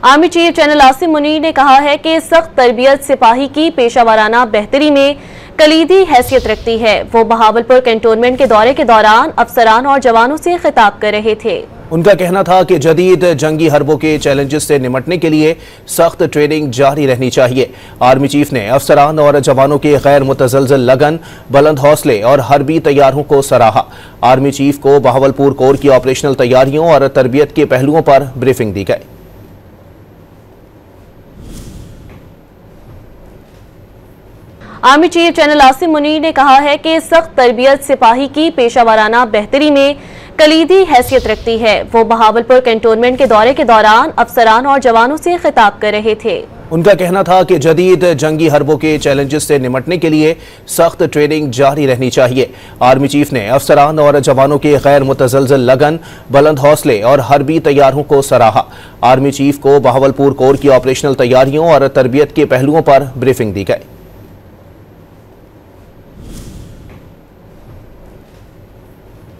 Army chief general Asim Munir ने कहा है कि सख्त तरबियत सिपाही की पेशावराना बेहतरी में कलीदी हैसियत रखती है। वो बहावलपुर कैंटोनमेंट के दौरे के दौरान अफसरान और जवानों से खिताब कर रहे थे। उनका कहना था कि जदीद जंगी हरबों के चैलेंजेस से निपटने के लिए सख्त ट्रेनिंग जारी रहनी चाहिए। आर्मी चीफ ने अफसरान और जवानों के गैर मुतज़लज़ल लगन, बुलंद हौसले और हरबी तैयारों को सराहा। आर्मी चीफ को बहावलपुर कोर की ऑपरेशनल तैयारियों और तरबियत के पहलुओं पर ब्रीफिंग दी गई। Army chief general Asim Munir ने कहा है कि सख्त तरबियत सिपाही की पेशावराना बेहतरी में कलीदी हैसियत रखती है। वो बहावलपुर कैंटोनमेंट के दौरे के दौरान अफसरान और जवानों से खिताब कर रहे थे। उनका कहना था कि जदीद जंगी हरबों के चैलेंजेस से निपटने के लिए सख्त ट्रेनिंग जारी रहनी चाहिए। आर्मी चीफ ने अफसरान और जवानों के गैर मुतज़लज़ल लगन, बुलंद हौसले और हरबी तैयारों को सराहा। आर्मी चीफ को बहावलपुर कोर की ऑपरेशनल तैयारियों और तरबियत के पहलुओं पर ब्रीफिंग दी गई।